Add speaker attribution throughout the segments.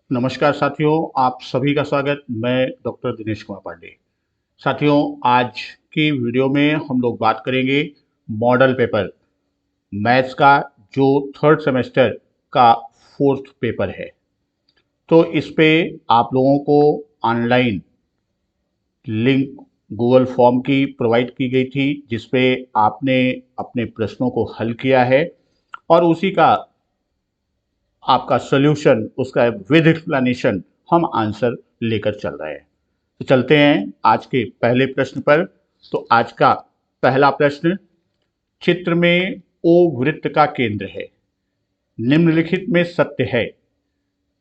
Speaker 1: नमस्कार साथियों, आप सभी का स्वागत। मैं डॉक्टर दिनेश कुमार पांडे। साथियों, आज की वीडियो में हम लोग बात करेंगे मॉडल पेपर मैथ्स का, जो थर्ड सेमेस्टर का फोर्थ पेपर है। तो इस पे आप लोगों को ऑनलाइन लिंक गूगल फॉर्म की प्रोवाइड की गई थी, जिसपे आपने अपने प्रश्नों को हल किया है और उसी का आपका सोल्यूशन, उसका विद एक्सप्लेनेशन हम आंसर लेकर चल रहे हैं। तो चलते हैं आज के पहले प्रश्न पर। तो आज का पहला प्रश्न, चित्र में ओ वृत्त का केंद्र है, निम्नलिखित में सत्य है।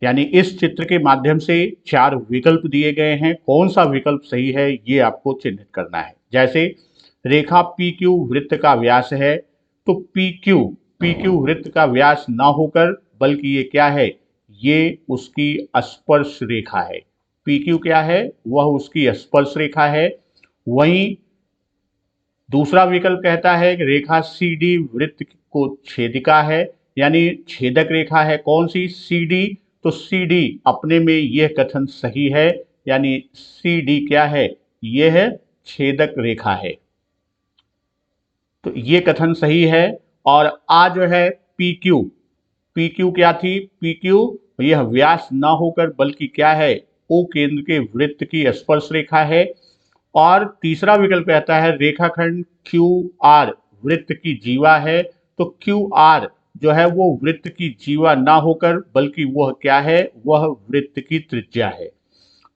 Speaker 1: यानी इस चित्र के माध्यम से चार विकल्प दिए गए हैं, कौन सा विकल्प सही है ये आपको चिन्हित करना है। जैसे रेखा पी क्यू वृत्त का व्यास है, तो पी क्यू वृत्त का व्यास ना होकर बल्कि ये क्या है, ये उसकी स्पर्श रेखा है। पी क्यू क्या है, वह उसकी स्पर्श रेखा है। वहीं दूसरा विकल्प कहता है कि रेखा सी डी वृत्त को छेदिका है, यानी छेदक रेखा है। कौन सी, सी डी। तो सी डी अपने में यह कथन सही है, यानी सी डी क्या है, यह है छेदक रेखा है। तो ये कथन सही है। और आ जो है पी क्यू, पी क्यू क्या थी, पी क्यू यह व्यास ना होकर बल्कि क्या है, ओ केंद्र के वृत्त की स्पर्श रेखा है। और तीसरा विकल्प कहता है रेखाखंड क्यू आर वृत्त की जीवा है। तो क्यू आर जो है वो वृत्त की जीवा ना होकर बल्कि वह क्या है, वह वृत्त की त्रिज्या है।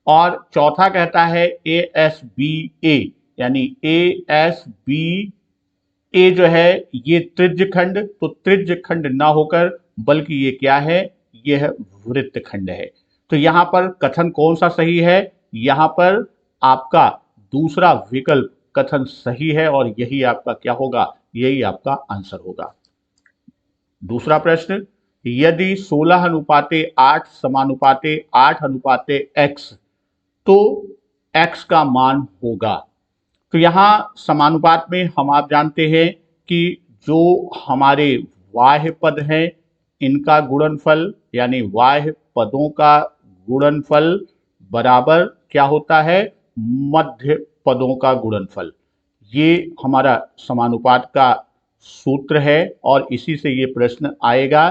Speaker 1: और चौथा कहता है ए एस बी ए, यानी ए एस बी ए जो है ये त्रिज्य खंड, तो त्रिज्य खंड ना होकर बल्कि ये क्या है, यह वृत्त खंड है। तो यहां पर कथन कौन सा सही है, यहां पर आपका दूसरा विकल्प कथन सही है और यही आपका क्या होगा, यही आपका आंसर होगा। दूसरा प्रश्न, यदि 16:8 समानुपाते 8 x, तो x का मान होगा। तो यहाँ समानुपात में हम आप जानते हैं कि जो हमारे बाह्य पद हैं, इनका गुणनफल यानी बाह्य पदों का गुणनफल बराबर क्या होता है, मध्य पदों का गुणनफल। ये हमारा समानुपात का सूत्र है और इसी से ये प्रश्न आएगा।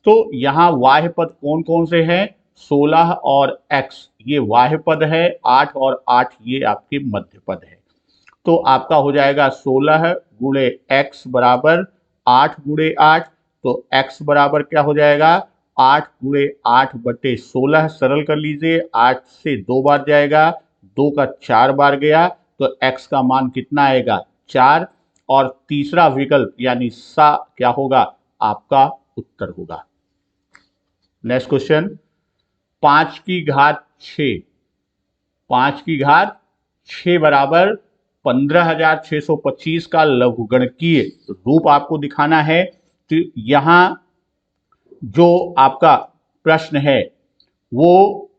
Speaker 1: तो यहाँ बाह्य पद कौन कौन से हैं, 16 और x ये बाह्य पद है, 8 और 8 ये आपके मध्य पद है। तो आपका हो जाएगा 16 गुणे एक्स बराबर 8 गुणे 8। तो x बराबर क्या हो जाएगा, 8 गुणे 8/16। सरल कर लीजिए, 8 से 2 बार जाएगा, 2 का 4 बार गया, तो x का मान कितना आएगा, 4। और तीसरा विकल्प यानी सा क्या होगा, आपका उत्तर होगा। नेक्स्ट क्वेश्चन, 5 की घात 6, 5 की घात 6 बराबर 15,625 का लघुगणकीय रूप आपको दिखाना है। तो यहां जो आपका प्रश्न है वो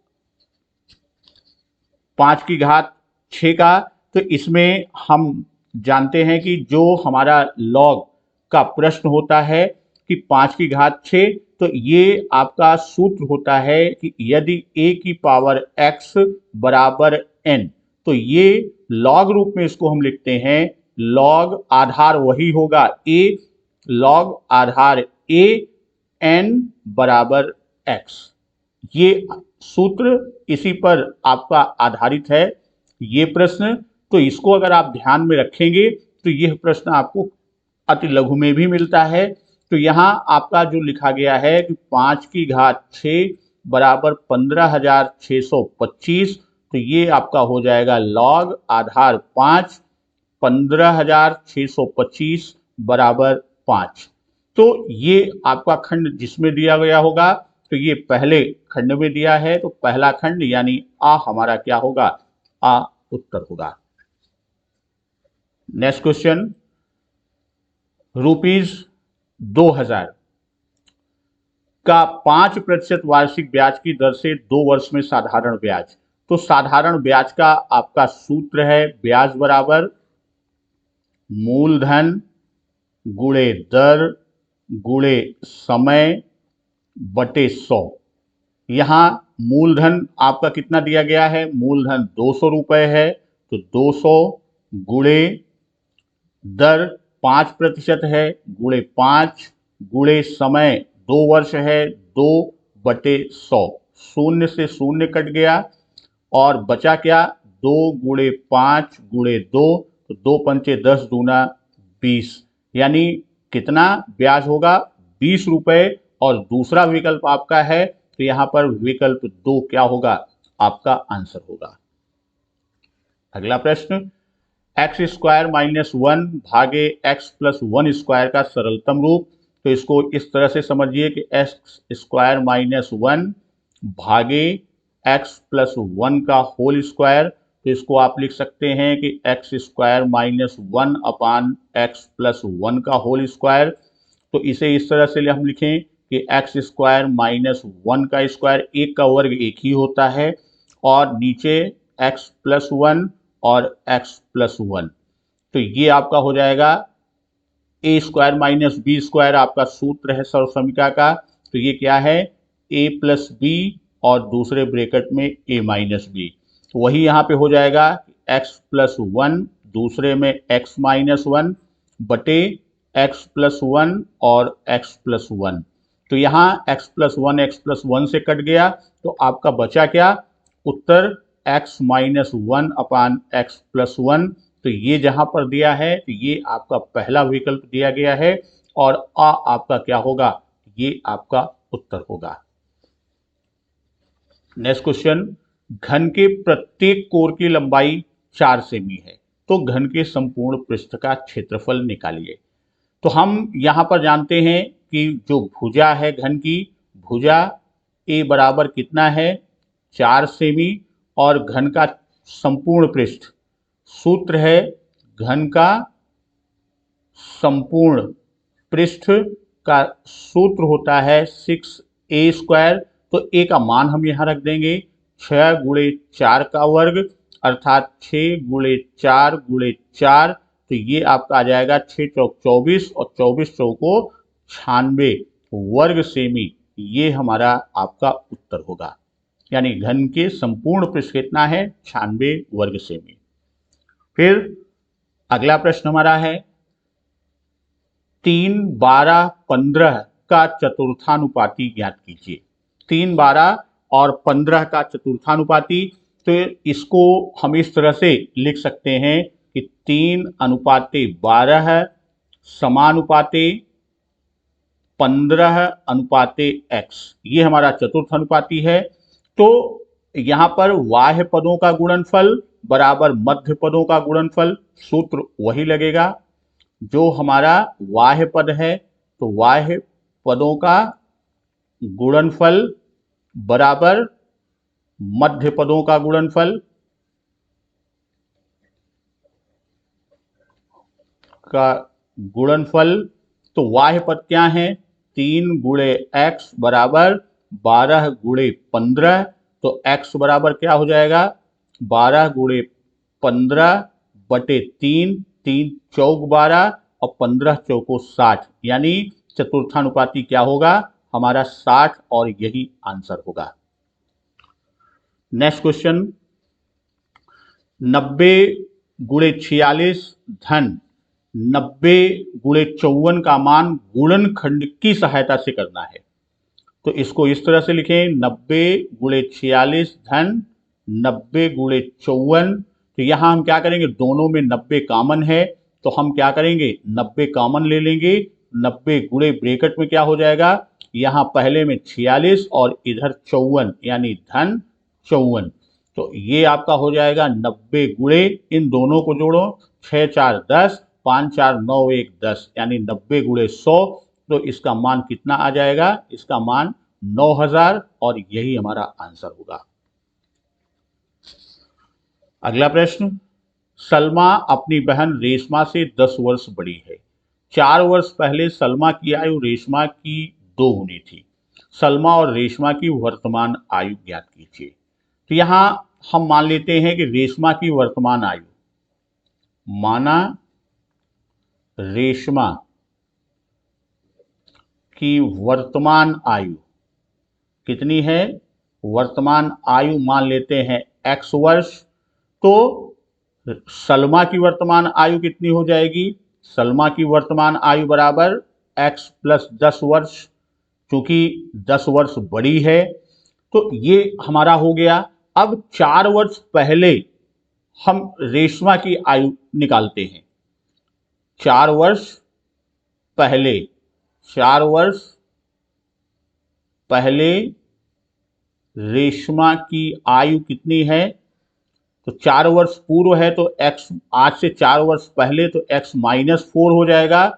Speaker 1: 5 की घात 6 का, तो इसमें हम जानते हैं कि जो हमारा लॉग का प्रश्न होता है कि 5 की घात 6, तो ये आपका सूत्र होता है कि यदि a की पावर x बराबर n, तो ये लॉग रूप में इसको हम लिखते हैं, लॉग आधार वही होगा a, log Aadhaar a, n बराबर x। ये सूत्र इसी पर आपका आधारित है ये प्रश्न। तो इसको अगर आप ध्यान में रखेंगे तो यह प्रश्न आपको अति लघु में भी मिलता है। तो यहाँ आपका जो लिखा गया है कि 5 की घात 6 बराबर 15,625, तो ये आपका हो जाएगा लॉग आधार 5, 15,625 बराबर 5। तो ये आपका खंड जिसमें दिया गया होगा, तो ये पहले खंड में दिया है, तो पहला खंड यानी आ हमारा क्या होगा, आ उत्तर होगा। नेक्स्ट क्वेश्चन, ₹2000 का 5% वार्षिक ब्याज की दर से 2 वर्ष में साधारण ब्याज। तो साधारण ब्याज का आपका सूत्र है, ब्याज बराबर मूलधन गुणे दर गुणे समय बटे 100। यहाँ मूलधन आपका कितना दिया गया है, मूलधन 200 रुपये है, तो 200 गुणे दर 5% है, गुणे 5 गुणे समय 2 वर्ष है, 2/100, शून्य से शून्य कट गया और बचा क्या, 2 गुणे 5 गुणे 2, तो 2 पंचे 10 दूना 20, यानी कितना ब्याज होगा, 20 रुपये। और दूसरा विकल्प आपका है, तो यहां पर विकल्प 2 क्या होगा, आपका आंसर होगा। अगला प्रश्न, एक्स स्क्वायर माइनस 1 भागे एक्स प्लस 1 स्क्वायर का सरलतम रूप। तो इसको इस तरह से समझिए कि एक्स स्क्वायर माइनस 1 भागे एक्स प्लस 1 का होल स्क्वायर। तो इसको आप लिख सकते हैं कि एक्स स्क्वायर माइनस 1 अपान एक्स प्लस 1 का होल स्क्वायर। तो इसे इस तरह से हम लिखें कि एक्स स्क्वायर माइनस 1 का स्क्वायर, एक का वर्ग एक ही होता है, और नीचे एक्स प्लस 1 और एक्स प्लस 1। तो ये आपका हो जाएगा ए स्क्वायर माइनस बी स्क्वायर, आपका सूत्र है सर्वसमीका का। तो ये क्या है, ए प्लस बी और दूसरे ब्रैकेट में ए माइनस बी। तो वही यहाँ पे हो जाएगा एक्स प्लस 1 दूसरे में एक्स माइनस 1 बटे एक्स प्लस 1 और एक्स प्लस 1। तो यहाँ एक्स प्लस 1 से कट गया, तो आपका बचा क्या उत्तर, एक्स माइनस 1 अपान एक्स प्लस 1। तो ये जहां पर दिया है, तो ये आपका पहला विकल्प दिया गया है, और आ आपका क्या होगा, ये आपका उत्तर होगा। नेक्स्ट क्वेश्चन, घन के प्रत्येक कोर की लंबाई 4 सेमी है, तो घन के संपूर्ण पृष्ठ का क्षेत्रफल निकालिए। तो हम यहां पर जानते हैं कि जो भुजा है घन की, भुजा ए बराबर कितना है, 4 सेमी, और घन का संपूर्ण पृष्ठ, सूत्र है घन का संपूर्ण पृष्ठ का सूत्र होता है 6a²। तो ए का मान हम यहां रख देंगे 6 गुणे 4 का वर्ग, अर्थात 6 गुणे 4 गुणे 4। तो ये आपका आ जाएगा 6 चौक 24 और 24 चौको 96 वर्ग सेमी। ये हमारा आपका उत्तर होगा, यानी घन के संपूर्ण पृष्ठ कितना है, 96 वर्ग सेमी। फिर अगला प्रश्न हमारा है 3, 12, 15 का चतुर्थानुपाती ज्ञात कीजिए। 3, 12 और 15 का चतुर्थानुपाती, तो इसको हम इस तरह से लिख सकते हैं कि 3:12 समानुपाते 15:x, ये हमारा चतुर्थ अनुपाती है। तो यहां पर बाह्य पदों का गुणनफल बराबर मध्य पदों का गुणनफल, सूत्र वही लगेगा। जो हमारा बाह्य पद है, तो बाह्य पदों का गुणनफल बराबर मध्य पदों का गुणनफल का गुणनफल। तो बाह्य पद क्या है, 3 गुणे x बराबर 12 गुणे 15। तो x बराबर क्या हो जाएगा, 12 गुणे 15 बटे 3, 3 चौक 12 और 15 चौको 60, यानी चतुर्थानुपाती क्या होगा हमारा 60, और यही आंसर होगा। नेक्स्ट क्वेश्चन, 90 गुणे 46 धन 90 गुणे 54 का मान गुणनखंड की सहायता से करना है। तो इसको इस तरह से लिखें, 90 गुणे 46 धन 90 गुणे 54। तो यहां हम क्या करेंगे, दोनों में 90 कॉमन है, तो हम क्या करेंगे 90 कॉमन ले लेंगे। 90 गुणे ब्रैकेट में क्या हो जाएगा, यहां पहले में 46 और इधर 54, यानी धन 54। तो ये आपका हो जाएगा 90 गुणे, इन दोनों को जोड़ो, 6 4 10, 5 4 9 1 10, यानी 90 गुणे 100। तो इसका मान कितना आ जाएगा, इसका मान 9000, और यही हमारा आंसर होगा। अगला प्रश्न, सलमा अपनी बहन रेशमा से 10 वर्ष बड़ी है। 4 वर्ष पहले सलमा की आयु रेशमा की 2 गुनी थी। सलमा और रेशमा की वर्तमान आयु ज्ञात कीजिए। तो यहां हम मान लेते हैं कि रेशमा की वर्तमान आयु, माना रेशमा की वर्तमान आयु कितनी है, वर्तमान आयु मान लेते हैं x वर्ष, तो सलमा की वर्तमान आयु कितनी हो जाएगी? सलमा की वर्तमान आयु बराबर x प्लस 10 वर्ष, क्योंकि 10 वर्ष बड़ी है। तो ये हमारा हो गया। अब 4 वर्ष पहले हम रेशमा की आयु निकालते हैं। 4 वर्ष पहले, 4 वर्ष पहले रेशमा की आयु कितनी है? तो 4 वर्ष पूर्व है तो x, आज से 4 वर्ष पहले तो x -4 हो जाएगा।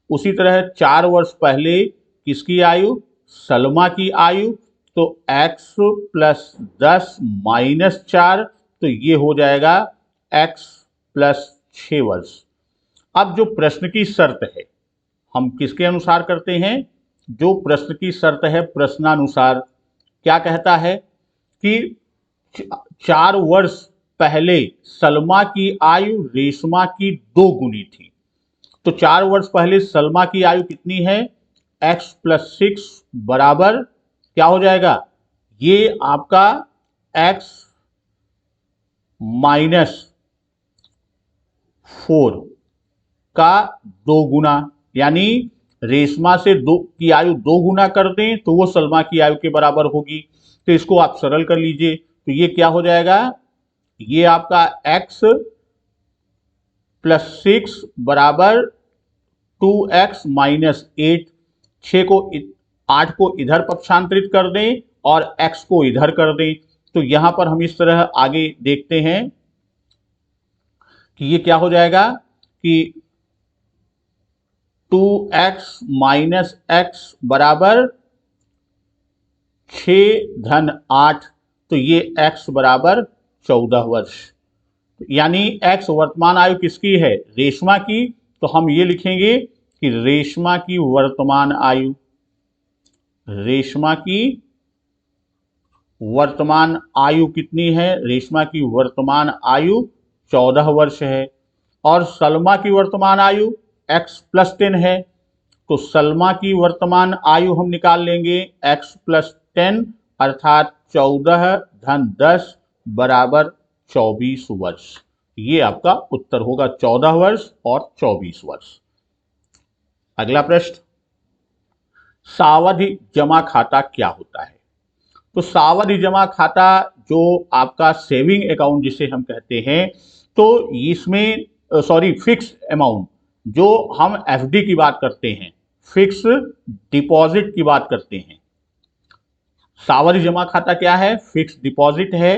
Speaker 1: उसी तरह 4 वर्ष पहले किसकी आयु? सलमा की आयु, तो x प्लस 10 माइनस 4, तो ये हो जाएगा x प्लस 6 वर्ष। अब जो प्रश्न की शर्त है, हम किसके अनुसार करते हैं? जो प्रश्न की शर्त है प्रश्नानुसार, क्या कहता है कि 4 वर्ष पहले सलमा की आयु रेशमा की 2 गुनी थी। तो 4 वर्ष पहले सलमा की आयु कितनी है? x प्लस 6 बराबर क्या हो जाएगा? ये आपका x माइनस 4 का 2 गुना, यानी रेशमा से 2 की आयु 2 गुना कर दें तो वो सलमा की आयु के बराबर होगी। तो इसको आप सरल कर लीजिए, तो ये क्या हो जाएगा? ये आपका x प्लस 6 बराबर 2x माइनस 8, 8 को इधर पक्षांतरित कर दें और x को इधर कर दें। तो यहां पर हम इस तरह आगे देखते हैं कि ये क्या हो जाएगा कि 2x माइनस x बराबर 6 धन 8, तो ये x बराबर 14 वर्ष। यानी x वर्तमान आयु किसकी है? रेशमा की। तो हम ये लिखेंगे कि रेशमा की वर्तमान आयु, रेशमा की वर्तमान आयु कितनी है? रेशमा की वर्तमान आयु 14 वर्ष है। और सलमा की वर्तमान आयु x प्लस 10 है, तो सलमा की वर्तमान आयु हम निकाल लेंगे x प्लस 10, अर्थात 14 धन 10 बराबर 24 वर्ष। ये आपका उत्तर होगा, 14 वर्ष और 24 वर्ष। अगला प्रश्न, सावधि जमा खाता क्या होता है? तो सावधि जमा खाता जो आपका सेविंग अकाउंट जिसे हम कहते हैं, तो इसमें फिक्स अमाउंट, जो हम एफडी की बात करते हैं, फिक्स डिपॉजिट की बात करते हैं। सावधि जमा खाता क्या है? फिक्स डिपॉजिट है।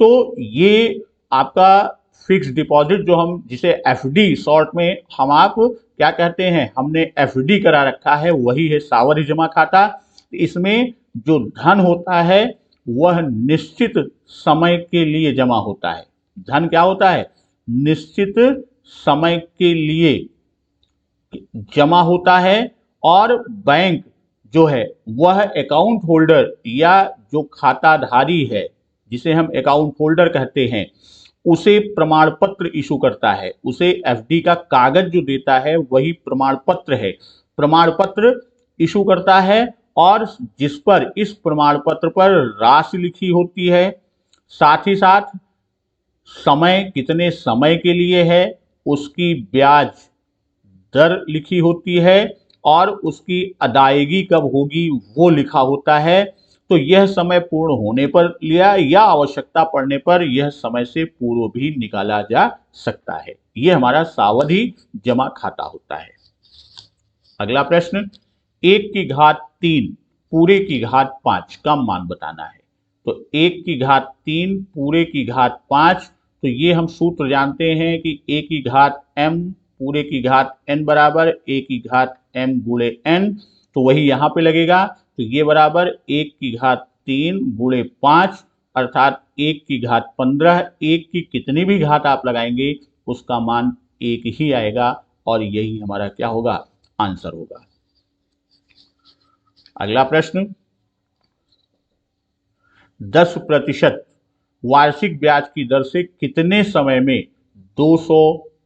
Speaker 1: तो ये आपका फिक्स डिपॉजिट जो हम जिसे एफडी शॉर्ट में हम आप क्या कहते हैं, हमने एफडी करा रखा है, वही है सावधि जमा खाता। इसमें जो धन होता है वह निश्चित समय के लिए जमा होता है। धन क्या होता है? निश्चित समय के लिए जमा होता है। और बैंक जो है वह अकाउंट होल्डर या जो खाताधारी है, जिसे हम अकाउंट होल्डर कहते हैं, उसे प्रमाण पत्र इशू करता है। उसे एफडी का कागज जो देता है वही प्रमाण पत्र है। प्रमाण पत्र इशू करता है और जिस पर इस प्रमाण पत्र पर राशि लिखी होती है, साथ ही साथ समय कितने समय के लिए है, उसकी ब्याज दर लिखी होती है और उसकी अदायगी कब होगी वो लिखा होता है। तो यह समय पूर्ण होने पर या आवश्यकता पड़ने पर यह समय से पूर्व भी निकाला जा सकता है। यह हमारा सावधि जमा खाता होता है। अगला प्रश्न, 1 की घात 3 पूरे की घात 5 का मान बताना है। तो 1 की घात 3 पूरे की घात 5, तो ये हम सूत्र जानते हैं कि a की घात m पूरे की घात n बराबर a की घात m गुणे n, तो वही यहाँ पे लगेगा। तो ये बराबर 1 की घात 3 गुणे 5, अर्थात 1 की घात 15। 1 की कितनी भी घात आप लगाएंगे उसका मान 1 ही आएगा और यही हमारा क्या होगा? आंसर होगा। अगला प्रश्न, 10% वार्षिक ब्याज की दर से कितने समय में 200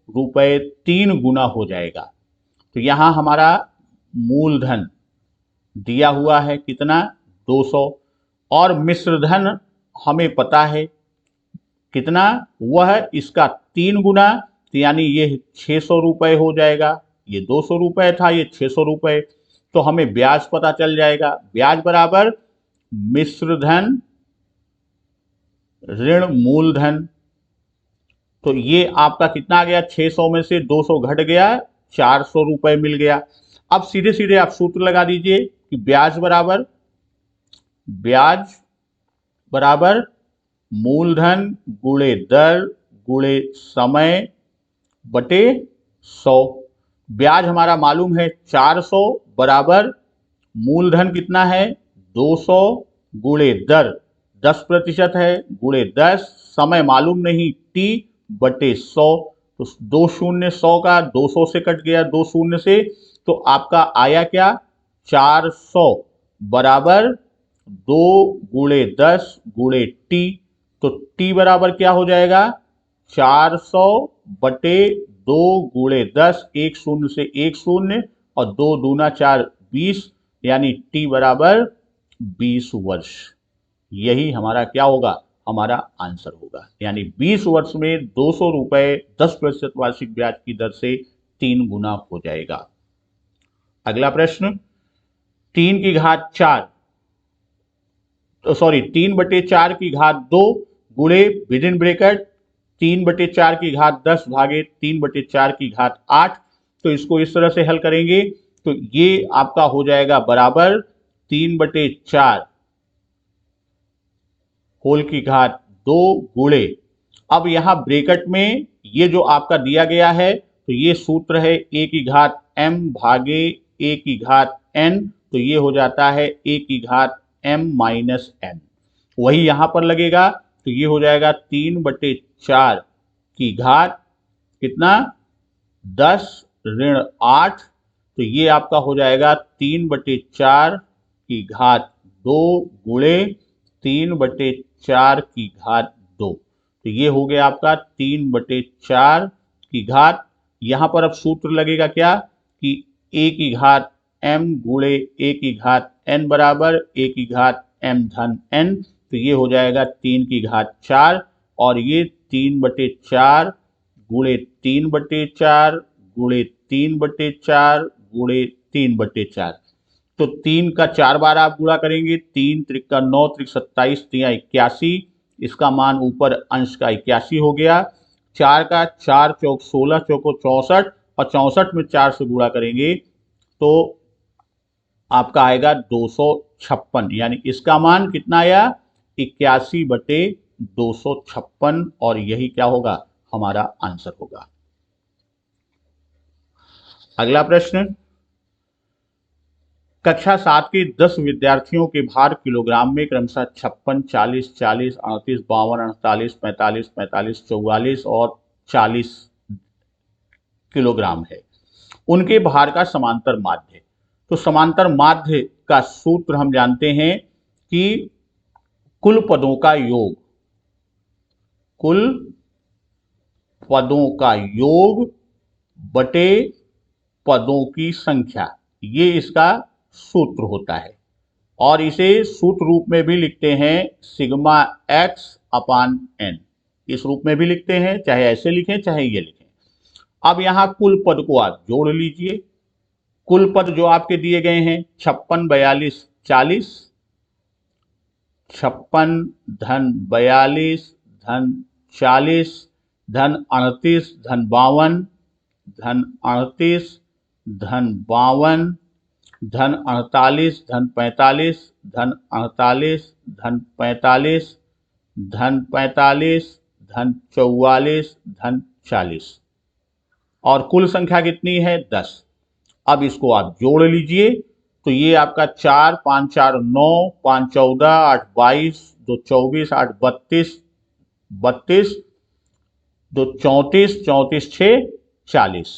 Speaker 1: रुपये 3 गुना हो जाएगा? तो यहां हमारा मूलधन दिया हुआ है कितना? 200, और मिश्रधन हमें पता है कितना, वह इसका 3 गुना, तो यानी ये 600 रुपये हो जाएगा। ये 200 रुपये था, ये 600 रुपये। तो हमें ब्याज पता चल जाएगा, ब्याज बराबर मिश्रधन ऋण मूलधन। तो ये आपका कितना आ गया, 600 में से 200 घट गया, 400 रुपये मिल गया। अब सीधे सीधे आप सूत्र लगा दीजिए कि ब्याज बराबर मूलधन गुणे दर गुणे समय बटे 100। ब्याज हमारा मालूम है 400 बराबर मूलधन कितना है 200 गुणे दर 10% है गुणे 10, समय मालूम नहीं टी बटे 100। तो 2 शून्य 100 का 200 से कट गया, 2 शून्य से, तो आपका आया क्या 400 बराबर 2 गुणे 10 गुणे टी। तो टी बराबर क्या हो जाएगा 400 बटे 2 गुणे 10, 1 शून्य से 1 शून्य और 2 दूना 4 20, यानी टी बराबर 20 वर्ष। यही हमारा क्या होगा, हमारा आंसर होगा। यानी 20 वर्ष में 200 रुपये 10% वार्षिक ब्याज की दर से 3 गुना हो जाएगा। अगला प्रश्न, 3 की घात 4 3 बटे 4 की घात 2 गुणे विद इन ब्रेकेट 3 बटे 4 की घात 10 भागे 3 बटे 4 की घात 8। तो इसको इस तरह से हल करेंगे तो ये आपका हो जाएगा बराबर 3 बटे 4 होल की घात 2 गुणे, अब यहां ब्रेकेट में ये जो आपका दिया गया है तो ये सूत्र है a की घात m भागे a की घात n, तो ये हो जाता है a की घात m माइनस n। वही यहां पर लगेगा तो ये हो जाएगा 3 बटे 4 की घात कितना 10 ऋण 8, तो ये आपका हो जाएगा 3 बटे 4 की घात 2 गुणे 3 बटे 4 की घात 2। तो ये हो गया आपका 3 बटे 4 की घात, यहां पर अब सूत्र लगेगा क्या कि a की घात m गुणे a की घात n बराबर a की घात m धन n। तो ये हो जाएगा 3 की घात 4 और ये 3 बटे 4 गुणे 3 बटे 4 गुणे 3 बटे 4 गुणे 3 बटे 4। तो 3 का 4 बार आप गुणा करेंगे, 3 त्रिक 9 त्रिक 27 3 81, इसका मान ऊपर अंश का 81 हो गया। 4 का 4 चौक 16 चौको 64 और 64 में 4 से गुणा करेंगे तो आपका आएगा 256, यानी इसका मान कितना आया 81 बटे 256, और यही क्या होगा हमारा आंसर होगा। अगला प्रश्न, कक्षा 7 के 10 विद्यार्थियों के भार किलोग्राम में क्रमशः 56, 40, 40, 38, 52, 48, 45, 45, 44 और 40 किलोग्राम है। उनके भार का समांतर माध्य। तो समांतर माध्य का सूत्र हम जानते हैं कि कुल पदों का योग बटे पदों की संख्या, ये इसका सूत्र होता है। और इसे सूत्र रूप में भी लिखते हैं सिग्मा x अपान n, इस रूप में भी लिखते हैं, चाहे ऐसे लिखें चाहे ये लिखें। अब यहां कुल पद को आप जोड़ लीजिए। कुल पद जो आपके दिए गए हैं 56, 42, 40, 56 धन 42 धन 40 धन 38 धन 52 धन 38 धन 52 धन 48 धन 45 धन 48 धन 45 धन 45 धन 44 धन 40, और कुल संख्या कितनी है 10। अब इसको आप जोड़ लीजिए तो ये आपका 4, 5, 4, 9, 5, 14, 8, 22, 2, 24, 8, 32, 32, 2, 34, 34, 6, 40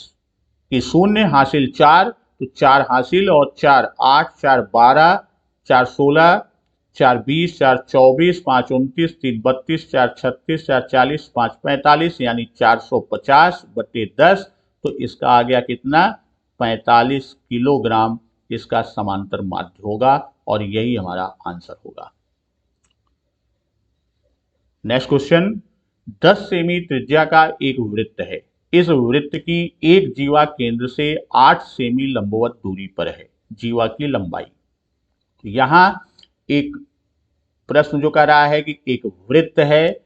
Speaker 1: की शून्य हासिल 4, तो 4 हासिल और 4, 8, 4, 12, 4, 16, 4, 20, 4, 24, 5, 29, 3, 32, 4, 36, 4, 40, 5, 45, यानी 450 बटे 10। तो इसका आ गया कितना 45 किलोग्राम इसका समांतर माध्य होगा, और यही हमारा आंसर होगा। नेक्स्ट क्वेश्चन, 10 सेमी त्रिज्या का एक वृत्त है। इस वृत्त की एक जीवा केंद्र से 8 सेमी लंबवत दूरी पर है। जीवा की लंबाई। यहां एक प्रश्न जो कह रहा है कि एक वृत्त है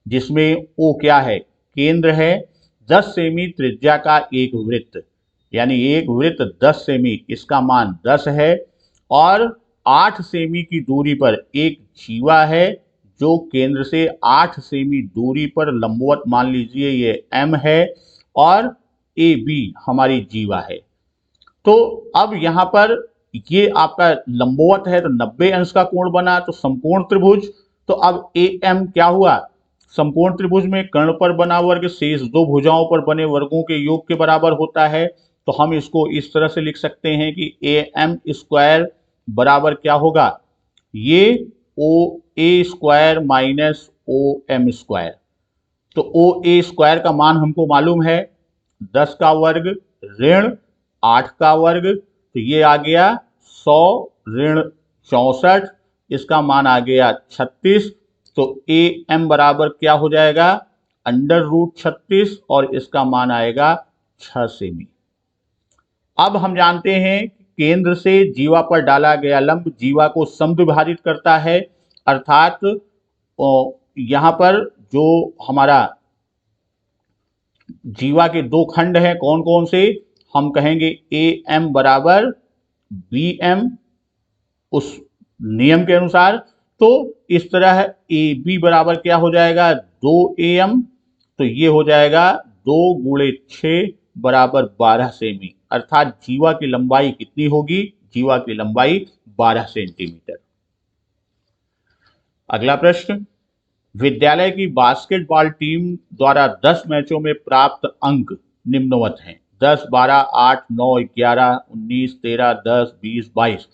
Speaker 1: जिसमें ओ क्या है, केंद्र है। 10 सेमी त्रिज्या का एक वृत्त, यानी एक वृत्त 10 सेमी, इसका मान 10 है और 8 सेमी की दूरी पर एक जीवा है जो केंद्र से 8 सेमी दूरी पर लंबवत, मान लीजिए ये एम है और ए बी हमारी जीवा है। तो अब यहां पर ये आपका लंबवत है तो 90 अंश का कोण बना, तो समकोण त्रिभुज। तो अब ए एम क्या हुआ, समकोण त्रिभुज में कर्ण पर बना वर्ग शेष दो भुजाओं पर बने वर्गों के योग के बराबर होता है। तो हम इसको इस तरह से लिख सकते हैं कि ए एम स्क्वायर बराबर क्या होगा, ये O A square minus O M square. तो ओ ए स्क्वायर का मान हमको मालूम है 10 का वर्ग ऋण 8 का वर्ग, तो ये आ गया 100 ऋण 64, इसका मान आ गया 36। तो ए एम बराबर क्या हो जाएगा, √36 और इसका मान आएगा 6 सेमी। अब हम जानते हैं कि केंद्र से जीवा पर डाला गया लंब जीवा को समद्विभाजित करता है, अर्थात यहां पर जो हमारा जीवा के दो खंड हैं कौन कौन से, हम कहेंगे ए एम बराबर बी एम उस नियम के अनुसार। तो इस तरह ए बी बराबर क्या हो जाएगा, 2am, तो ये हो जाएगा 2 गुणे 6 बराबर 12 सेमी, अर्थात जीवा की लंबाई कितनी होगी, जीवा की लंबाई 12 सेंटीमीटर। अगला प्रश्न, विद्यालय की बास्केटबॉल टीम द्वारा 10 मैचों में प्राप्त अंक निम्नवत हैं। 10, 12, 8, 9, 11, 19, 13, 10, 20, 22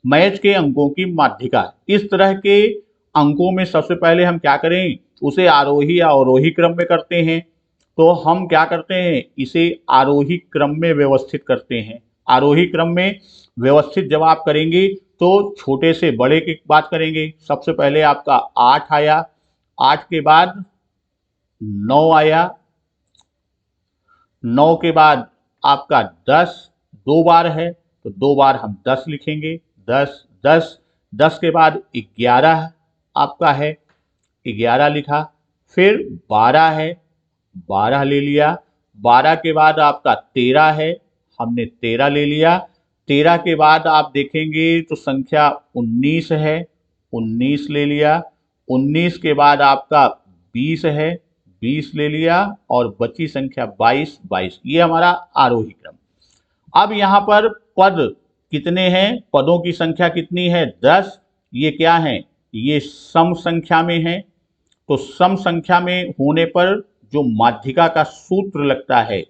Speaker 1: मैच के अंकों की माध्यिका। इस तरह के अंकों में सबसे पहले हम क्या करें, उसे आरोही या अवरोही क्रम में करते हैं। तो हम क्या करते हैं, इसे आरोही क्रम में व्यवस्थित करते हैं। आरोही क्रम में व्यवस्थित जब आप करेंगे तो छोटे से बड़े की बात करेंगे। सबसे पहले आपका 8 आया, 8 के बाद 9 आया, 9 के बाद आपका 10 दो बार है तो दो बार हम 10 लिखेंगे, 10 10 10 के बाद 11 आपका है, 11 लिखा। फिर 12 है, 12 ले लिया। 12 के बाद आपका 13 है, हमने 13 ले लिया। 13 के बाद आप देखेंगे तो संख्या 19 है, 19 ले लिया। 19 के बाद आपका 20 है, 20 ले लिया और बची संख्या 22, 22। ये हमारा आरोही क्रम। अब यहाँ पर पद कितने हैं, पदों की संख्या कितनी है, 10। ये क्या है, ये सम संख्या में है। तो सम संख्या में होने पर जो माध्यिका का सूत्र लगता है,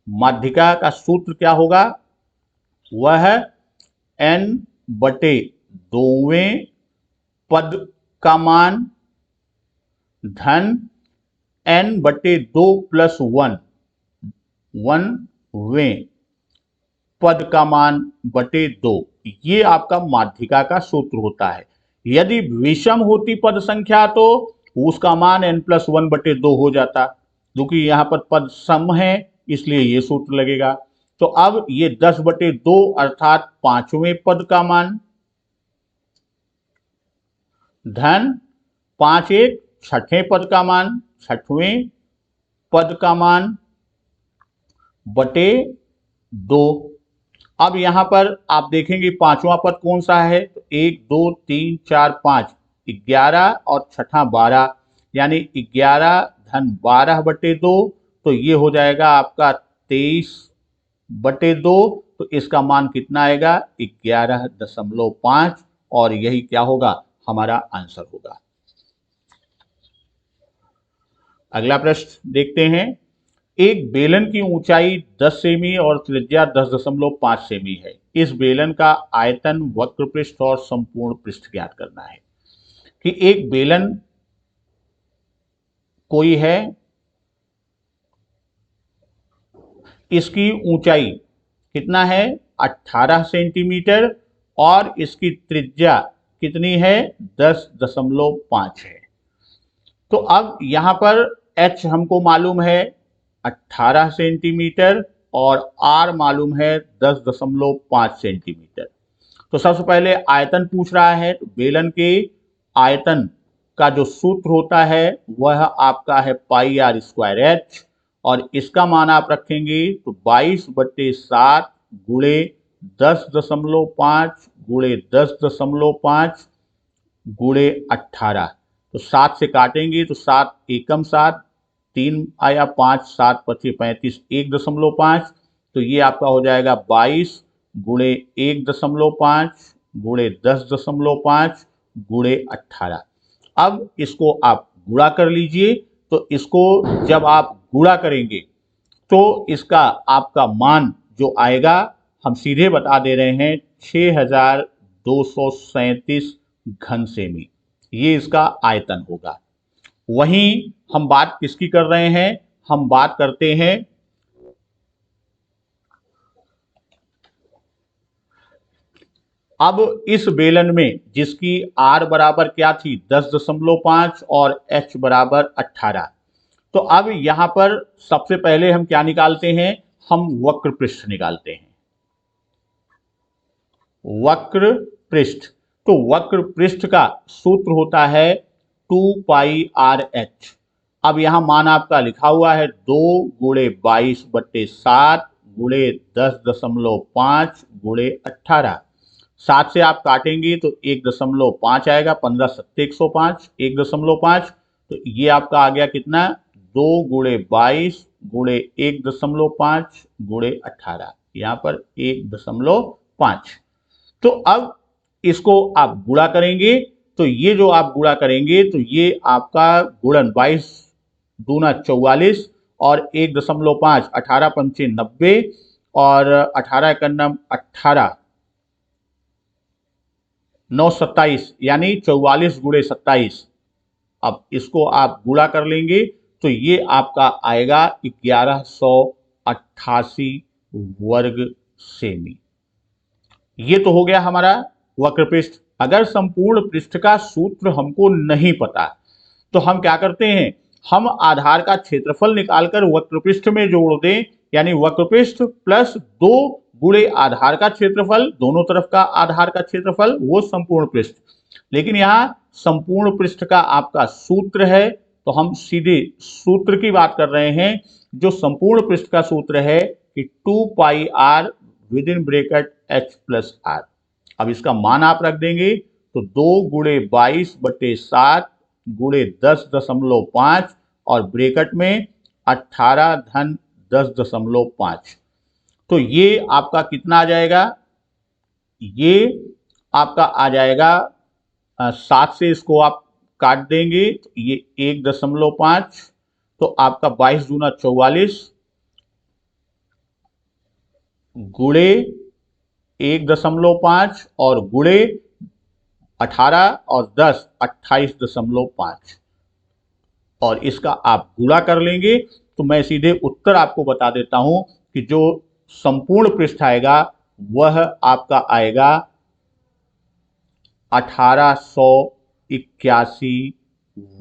Speaker 1: माध्यिका का सूत्र क्या होगा, वह n/2वें पद का मान धन n/2 + 1 1वें पद का मान बटे 2, ये आपका माध्यिका का सूत्र होता है। यदि विषम होती पद संख्या तो उसका मान n+1/2 हो जाता, क्योंकि यहाँ पर पद सम है इसलिए ये सूत्र लगेगा। तो अब ये 10/2 अर्थात 5वें पद का मान धन 5 छठे पद का मान, 6वें पद का मान बटे 2। अब यहां पर आप देखेंगे पांचवा पद कौन सा है, तो 1 2 3 4 5, 11 और छठा 12, यानी 11 धन 12/2, तो ये हो जाएगा आपका 23/2। तो इसका मान कितना आएगा, 11.5, और यही क्या होगा, हमारा आंसर होगा। अगला प्रश्न देखते हैं, एक बेलन की ऊंचाई 10 सेमी और त्रिज्या 10.5 सेमी है। इस बेलन का आयतन, वक्र पृष्ठ और संपूर्ण पृष्ठ ज्ञात करना है। कि एक बेलन कोई है, इसकी ऊंचाई कितना है, 18 सेंटीमीटर, और इसकी त्रिज्या कितनी है, 10.5 है। तो अब यहाँ पर h हमको मालूम है 18 सेंटीमीटर और r मालूम है 10.5 सेंटीमीटर। तो सबसे पहले आयतन पूछ रहा है, तो बेलन के आयतन का जो सूत्र होता है वह आपका है पाई आर स्क्वायर एच, और इसका मान आप रखेंगे तो 22/7 गुणे 10.5 गुणे 10.5 गुणे 18। तो 7 से काटेंगे तो 7 एकम 7, 3 आया 5, 7 पचे 35, 1.5। तो ये आपका हो जाएगा 22 गुणे 1.5 गुणे 10.5 गुणे 18। अब इसको आप गुणा कर लीजिए। तो इसको जब आप गुणा करेंगे तो इसका आपका मान जो आएगा, हम सीधे बता दे रहे हैं, 6237 घन सेमी, ये इसका आयतन होगा। वहीं हम बात किसकी कर रहे हैं, हम बात करते हैं अब इस बेलन में जिसकी R बराबर क्या थी 10.5 और H बराबर 18। तो अब यहां पर सबसे पहले हम क्या निकालते हैं, हम वक्र पृष्ठ निकालते हैं। वक्र पृष्ठ, तो वक्र पृष्ठ का सूत्र होता है 2 पाई आर एच। अब यहां मान आपका लिखा हुआ है 2 गुणे 22/7 गुणे 10.5 गुणे 18। 7 से आप काटेंगे तो 1.5 आएगा, 15 सत्ते 105, 1.5। तो ये आपका आ गया कितना, 2 गुणे 22 गुणे 1.5 गुणे 18, यहाँ पर 1.5। तो अब इसको आप गुणा करेंगे, तो ये जो आप गुणा करेंगे तो ये आपका गुणन 22 दूना 44 और 1.5, 18 पंचे 90 और 18 एकन्नम 18, 9 27, यानी 44 गुणे 27। अब इसको आप गुणा कर लेंगे तो ये आपका आएगा 1188 वर्ग सेमी। ये तो हो गया हमारा वक्र पृष्ठ। अगर संपूर्ण पृष्ठ का सूत्र हमको नहीं पता तो हम क्या करते हैं, हम आधार का क्षेत्रफल निकालकर वक्र पृष्ठ में जोड़ दें, यानी वक्र पृष्ठ प्लस 2 गुणे आधार का क्षेत्रफल, दोनों तरफ का आधार का क्षेत्रफल, वो संपूर्ण पृष्ठ। लेकिन यहाँ संपूर्ण पृष्ठ का आपका सूत्र है, तो हम सीधे सूत्र की बात कर रहे हैं। जो संपूर्ण पृष्ठ का सूत्र है कि 2 pi r within bracket h plus r. अब इसका मान आप रख देंगे तो 2 गुणे 22/7 गुणे 10.5 और ब्रेकेट में 18 धन 10.5। तो ये आपका कितना आ जाएगा, ये आपका आ जाएगा 7 से इसको आप काट देंगे तो ये 1.5, तो आपका 22 दूना 44 गुणे 1.5 और गुणे 18 और 10 28.5, और इसका आप गुणा कर लेंगे तो मैं सीधे उत्तर आपको बता देता हूं कि जो संपूर्ण पृष्ठ आएगा वह आपका आएगा 1881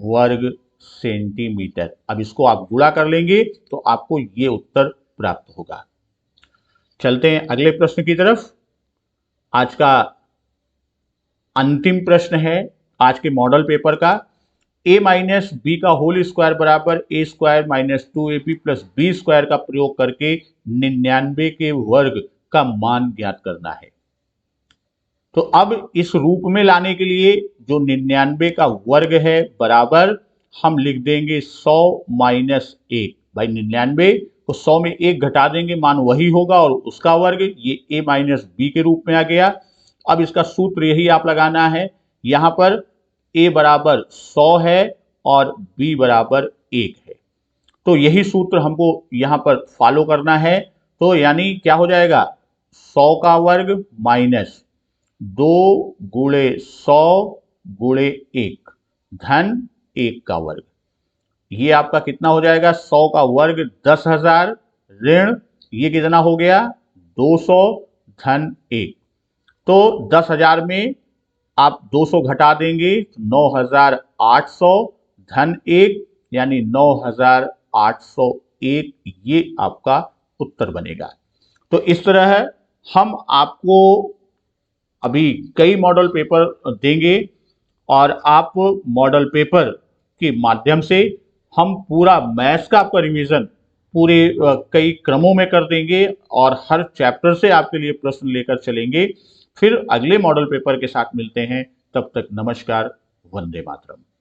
Speaker 1: वर्ग सेंटीमीटर। अब इसको आप गुणा कर लेंगे तो आपको ये उत्तर प्राप्त होगा। चलते हैं अगले प्रश्न की तरफ। आज का अंतिम प्रश्न है आज के मॉडल पेपर का। a माइनस बी का होल स्क्वायर बराबर a square minus 2ab plus B square का प्रयोग करके 99 के वर्ग का मान ज्ञात करना है। तो अब इस रूप में लाने के लिए जो 99 का वर्ग है बराबर हम लिख देंगे 100 माइनस 1। भाई 99 तो 100 में 1 घटा देंगे, मान वही होगा और उसका वर्ग, ये a माइनस बी के रूप में आ गया। अब इसका सूत्र यही आप लगाना है, यहां पर a बराबर 100 है और b बराबर 1 है, तो यही सूत्र हमको यहां पर फॉलो करना है। तो यानी क्या हो जाएगा, 100 का वर्ग माइनस 2 गुणे 100 गुणे 1 धन 1 का वर्ग, ये आपका कितना हो जाएगा, 100 का वर्ग 10,000 ऋण ये कितना हो गया 200 धन 1। तो 10,000 में आप 200 घटा देंगे 9,800 धन 1 यानी 9801 ये आपका उत्तर बनेगा। तो इस तरह हम आपको अभी कई मॉडल पेपर देंगे और आप मॉडल पेपर के माध्यम से हम पूरा मैथ्स का आपका रिवीजन पूरे कई क्रमों में कर देंगे और हर चैप्टर से आपके लिए प्रश्न लेकर चलेंगे। फिर अगले मॉडल पेपर के साथ मिलते हैं, तब तक नमस्कार, वंदे मातरम।